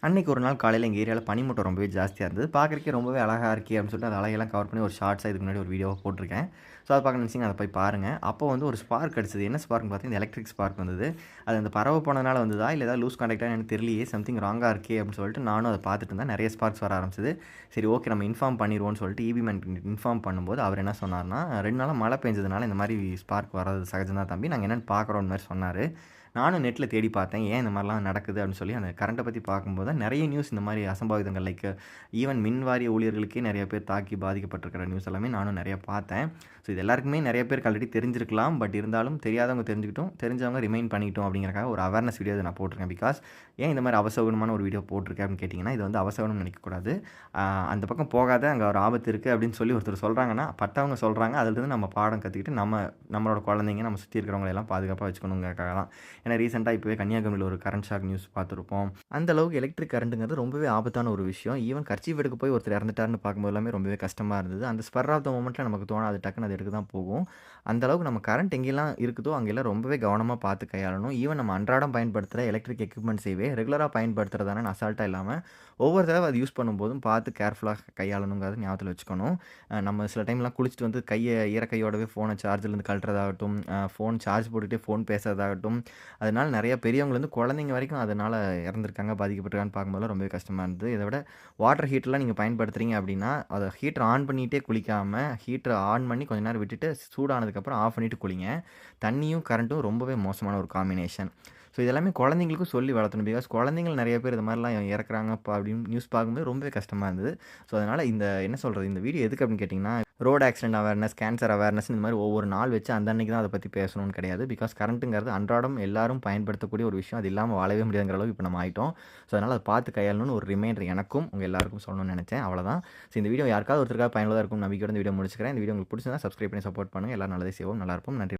அன்னைக்கு ஒரு நாள் காலையில எங்க ஏரியால பனிமூட்டம் ரொம்பவே ஜாஸ்தியா இருந்தது. பார்க்கறதுக்கே ரொம்பவே அழகா இருக்கே அப்படின்னு சொல்லிட்டு அந்த அலையெல்லாம் கவர் பண்ணி ஒரு ஷார்ட்ஸா இதுக்கு முன்னாடி ஒரு வீடியோவா போட்டிருக்கேன். ஸோ அத பார்க்க நினைச்சீங்கன்னா அத போய் பாருங்க. அப்போ வந்து ஒரு ஸ்பார்க் அடிச்சது. என்ன ஸ்பார்க்ன்னு பார்த்தீங்கன்னா, இந்த எலக்ட்ரிக் ஸ்பார்க் வந்தது. அது அந்த பறவை போனதுனால வந்ததா? இல்ல ஏதாவது லூஸ் கான்டாக்ட்டா எனக்கு தெரியலையே! சம்திங் ராங்கா இருக்கே! அப்படின்னு சொல்லிட்டு நானும் அத பார்த்துட்டு இருந்தேன். நெறைய ஸ்பார்க்ஸ் வர ஆரம்பிச்சது. சரி ஓகே நம்ம இன்ஃபார்ம் பண்ணிருவோம்ன்னு சொல்லிட்டு ஈபி மேன் இன்ஃபார்ம் பண்ணும்போது அவர் என்ன சொன்னார்ன்னா, 2 நாளா மழை பெஞ்சதுனால இந்த மாரி ஸ்பார்க் வர்றது சகஜம் தான் தம்பி. நாங்க என்னன்னு பார்க்குறோம்ன்னு மாரி சொன்னாரு. நானும் நெட்ல தேடி பார்த்தேன். ஏன் இந்த மாரிலாம் நடக்குது அப்படின்னு சொல்லி அந்த கரண்ட்ட பத்தி பார்க்கும்போது தான் நெறைய நியூஸ் இந்த மாரி அசம்பாவிதங்கள் லைக் ஈவன் மின் வாரிய ஊழியர்களுக்கே நெறைய பேர் தாக்கி பாதிக்கப்பட்டிருக்கிற நியூஸ் எல்லாமே நானும் நெறைய பார்த்தேன். ஸோ இது எல்லாருக்குமே நெறைய பேருக்கு ஆல்ரெடி தெரிஞ்சிருக்கலாம். பட் இருந்தாலும் தெரியாதவங்க தெரிஞ்சுக்கிட்டும், தெரிஞ்சவங்க ரிமைண்ட் பண்ணிக்கிட்டும் அப்படிங்கிறக்காக ஒரு அவேர்னஸ் வீடியோ இத நான் போட்டிருக்கேன். பிகாஸ் ஏன் இந்த மாரி அவசகுனமான ஒரு வீடியோ போட்டிருக்கேன் அப்படின்னு கேட்டிங்கன்னா, இது வந்து அவசகுனம்னு நினைக்கக்கூடாது. அந்த பக்கம் போகாத அங்க ஒரு ஆபத்து இருக்கு அப்படின்னு சொல்லி ஒருத்தர் சொல்றாங்கன்னா, பட்டவங்க சொல்றாங்க. அதிலிருந்து நம்ம பாடம் கத்துக்கிட்டு நம்மளோட குழந்தைங்க, நம்ம சுத்தி இருக்கிறவங்கள எல்லாம் பாதுகாப்பா வச்சுக்கணுங்கிறதுக்காக தான். ஏன்னா ரீசென்ட்டா இப்பவே கன்னியாகுமரியில ஒரு கரண்ட் ஷாக் நியூஸ் பார்த்துருப்போம். அந்த அளவுக்கு எலக்ட்ரிக் கரண்ட்ங்கிறது ரொம்பவே ஆபத்தான ஒரு விஷயம். ஈவன் கர்ச்சீஃப் எடுக்க போய் ஒருத்தர் இறந்துட்டாருன்னு பார்க்கும்போது எல்லாமே ரொம்பவே கஷ்டமா இருந்தது. அந்த ஸ்பர் ஆஃப் த மொமெண்ட்ல நமக்கு தோணாது. டக்குனு அது எடுக்க தான் போகும். அந்த அளவுக்கு நம்ம கரண்ட் எங்கெல்லாம் இருக்குதோ, அங்கெல்லாம் ரொம்பவே கவனமா பார்த்து கையாளணும். ஈவன் நம்ம அன்றாடம் பயன்படுத்துற எலக்ட்ரிக் எக்யூப்மெண்ட்ஸையே ரெகுலரா பயன்படுத்துறதானேன்னு அசால்ட்டா இல்லாம, ஒவ்வொரு தடவ அது யூஸ் பண்ணும்போதும் பார்த்து கேர்ஃபுல்லா கையாளணுங்கிறத ஞாபகத்துல வச்சுக்கணும். நம்ம சில டைம்லாம் குளிச்சுட்டு வந்து ஈர கையோடவே ஃபோன சார்ஜர்லேருந்து கழட்டுறதாகட்டும், ஃபோன் சார்ஜ் போட்டுட்டே ஃபோன் பேசுறதாகட்டும், அதனால நெறைய பெரியவங்கலேருந்து குழந்தைங்க வரைக்கும் அதனால இறந்துருக்காங்க, பாதிக்கப்பட்டுருக்காங்கன்னு பார்க்கும்போதெல்லாம் ரொம்பவே கஷ்டமா இருந்தது. இத விட வாட்டர் ஹீட்டர்லாம் நீங்க பயன்படுத்துறீங்க அப்படின்னா, அத ஹீட்டர் ஆன் பண்ணிட்டே குளிக்காம, ஹீட்டர ஆன் பண்ணி கொஞ்ச நேரம் விட்டுட்டு சூடானதுக்கப்புறம் ஆஃப் பண்ணிட்டு குளிங்க. தண்ணியும், கரண்ட்டும் ரொம்பவே மோசமான ஒரு காம்பினேஷன். ஸோ இது எல்லாமே குழந்தைங்களுக்கும் சொல்லி வளர்த்தணும். பிகாஸ் குழந்தைகள் நெறைய பேர் இது மாரிலாம் இறக்குறாங்கப்பா அப்படின்னு நியூஸ் பார்க்கும்போது ரொம்பவே கஷ்டமா இருந்தது. ஸோ அதனால இந்த என்ன சொல்றது, இந்த வீடியோ எதுக்கு அப்படின்னு கேட்டிங்கன்னா, road accident awareness, cancer awareness இந்த மாரி ஒவ்வொரு நாள் வச்சு அந்த அன்னைக்கு தான் அத பத்தி பேசணும்னு கிடையாது. பிகாஸ் கரண்ட்டுங்கிறது அன்றாடம் எல்லாரும் பயன்படுத்தக்கூடிய ஒரு விஷயம். அது இல்லாம வாழவே முடியாதுங்கிற அளவுக்கு இப்ப நம்ம ஆயிட்டோம். ஸோ அதனால அத பார்த்து கையாளணும்னு ஒரு ரிமைண்டர் எனக்கும், உங்க எல்லாருக்கும் சொல்லணும்னு நெனச்சேன். அவ்வளோதான். ஸோ இந்த வீடியோ யாருக்காவது ஒருத்தருக்காவது பயனுள்ளதா இருக்கும்னு நம்பிக்கையோட இந்த வீடியோ முடிச்சுக்கிறேன். இந்த வீடியோ உங்களுக்கு பிடிச்சிருந்தா சப்ஸ்கிரைப் பண்ணி சப்போர்ட் பண்ணுங்க. எல்லாரும் நல்லதே செய்வோம். நல்லா இருப்போம். நன்றி.